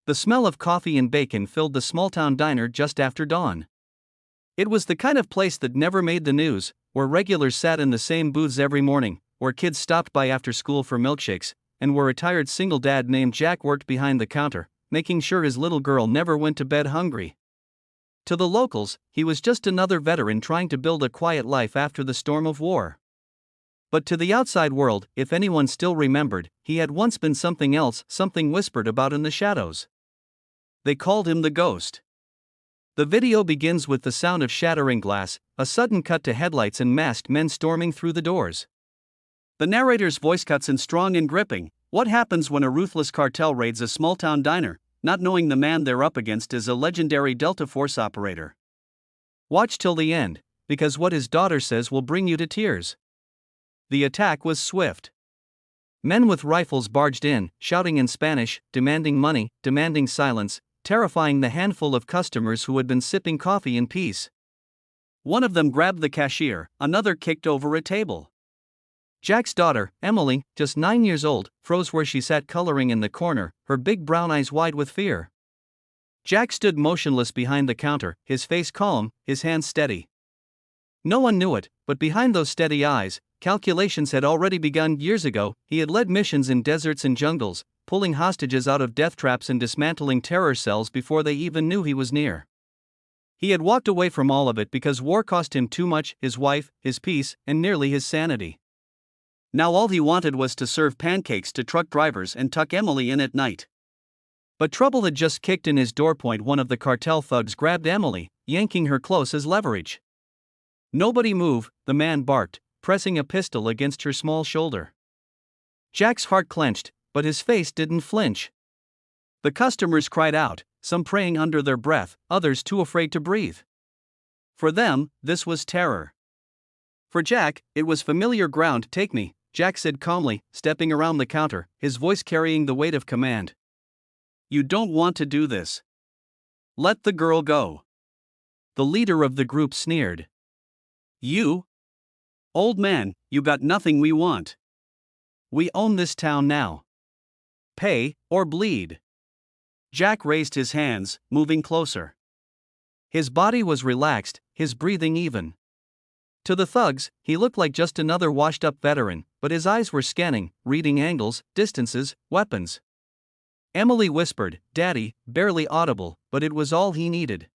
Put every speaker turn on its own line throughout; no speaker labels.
The smell of coffee and bacon filled the small-town diner just after dawn. It was the kind of place that never made the news, where regulars sat in the same booths every morning, where kids stopped by after school for milkshakes, and where a retired single dad named Jack worked behind the counter, making sure his little girl never went to bed hungry. To the locals, he was just another veteran trying to build a quiet life after the storm of war. But to the outside world, if anyone still remembered, he had once been something else, something whispered about in the shadows. They called him the Ghost. The video begins with the sound of shattering glass, a sudden cut to headlights and masked men storming through the doors. The narrator's voice cuts in strong and gripping. What happens when a ruthless cartel raids a small-town diner, not knowing the man they're up against is a legendary Delta Force operator? Watch till the end, because what his daughter says will bring you to tears. The attack was swift. Men with rifles barged in, shouting in Spanish, demanding money, demanding silence, terrifying the handful of customers who had been sipping coffee in peace. One of them grabbed the cashier, another kicked over a table. Jack's daughter, Emily, just 9 years old, froze where she sat coloring in the corner, her big brown eyes wide with fear. Jack stood motionless behind the counter, his face calm, his hands steady. No one knew it, but behind those steady eyes, calculations had already begun. Years ago, he had led missions in deserts and jungles, pulling hostages out of death traps and dismantling terror cells before they even knew he was near. He had walked away from all of it because war cost him too much, his wife, his peace, and nearly his sanity. Now all he wanted was to serve pancakes to truck drivers and tuck Emily in at night. But trouble had just kicked in his door. One of the cartel thugs grabbed Emily, yanking her close as leverage. "Nobody move," the man barked, pressing a pistol against her small shoulder. Jack's heart clenched, but his face didn't flinch. The customers cried out, some praying under their breath, others too afraid to breathe. For them, this was terror. For Jack, it was familiar ground. "Take me," Jack said calmly, stepping around the counter, his voice carrying the weight of command. "You don't want to do this. Let the girl go." The leader of the group sneered. "You? Old man, you got nothing we want. We own this town now. Pay, or bleed." Jack raised his hands, moving closer. His body was relaxed, his breathing even. To the thugs, he looked like just another washed-up veteran, but his eyes were scanning, reading angles, distances, weapons. Emily whispered, "Daddy," barely audible, but it was all he needed.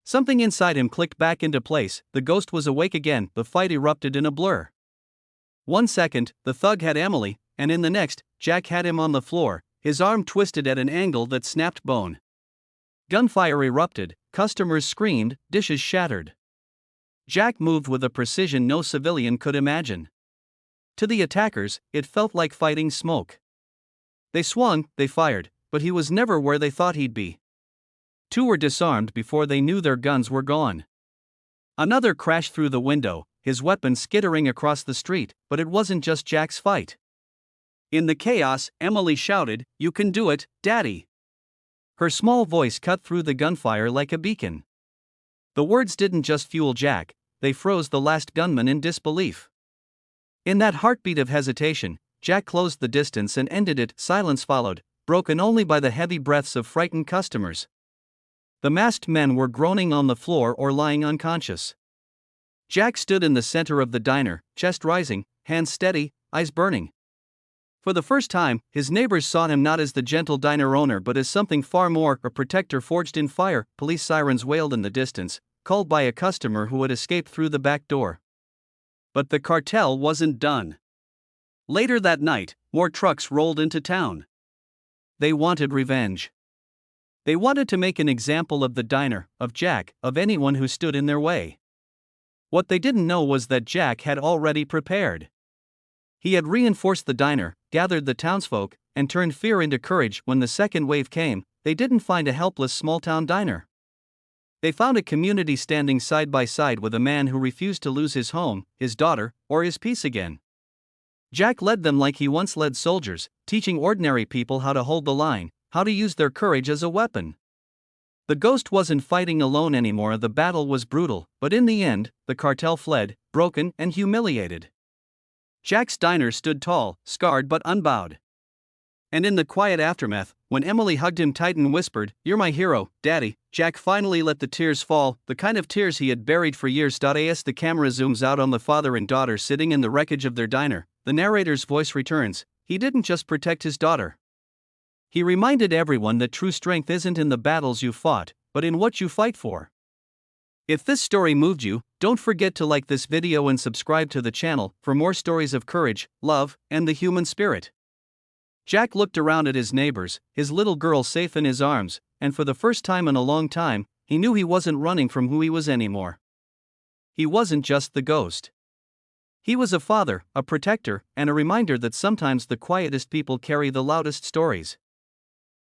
Something inside him clicked back into place. The Ghost was awake again. The fight erupted in a blur. 1 second, the thug had Emily, and in the next, Jack had him on the floor, his arm twisted at an angle that snapped bone. Gunfire erupted, customers screamed, dishes shattered. Jack moved with a precision no civilian could imagine. To the attackers, it felt like fighting smoke. They swung, they fired, but he was never where they thought he'd be. 2 were disarmed before they knew their guns were gone. Another crashed through the window, his weapon skittering across the street, but it wasn't just Jack's fight. In the chaos, Emily shouted, "You can do it, Daddy." Her small voice cut through the gunfire like a beacon. The words didn't just fuel Jack, they froze the last gunman in disbelief. In that heartbeat of hesitation, Jack closed the distance and ended it. Silence followed, broken only by the heavy breaths of frightened customers. The masked men were groaning on the floor or lying unconscious. Jack stood in the center of the diner, chest rising, hands steady, eyes burning. For the first time, his neighbors saw him not as the gentle diner owner but as something far more, a protector forged in fire. Police sirens wailed in the distance, called by a customer who had escaped through the back door. But the cartel wasn't done. Later that night, more trucks rolled into town. They wanted revenge. They wanted to make an example of the diner, of Jack, of anyone who stood in their way. What they didn't know was that Jack had already prepared. He had reinforced the diner, gathered the townsfolk, and turned fear into courage. When the second wave came, they didn't find a helpless small-town diner. They found a community standing side by side with a man who refused to lose his home, his daughter, or his peace again. Jack led them like he once led soldiers, teaching ordinary people how to hold the line, how to use their courage as a weapon. The Ghost wasn't fighting alone anymore. The battle was brutal, but in the end, the cartel fled, broken and humiliated. Jack's diner stood tall, scarred but unbowed. And in the quiet aftermath, when Emily hugged him tight and whispered, "You're my hero, Daddy," Jack finally let the tears fall, the kind of tears he had buried for years. As the camera zooms out on the father and daughter sitting in the wreckage of their diner, the narrator's voice returns. He didn't just protect his daughter. He reminded everyone that true strength isn't in the battles you fought, but in what you fight for. If this story moved you, don't forget to like this video and subscribe to the channel for more stories of courage, love, and the human spirit. Jack looked around at his neighbors, his little girl safe in his arms, and for the first time in a long time, he knew he wasn't running from who he was anymore. He wasn't just the ghost. He was a father, a protector, and a reminder that sometimes the quietest people carry the loudest stories.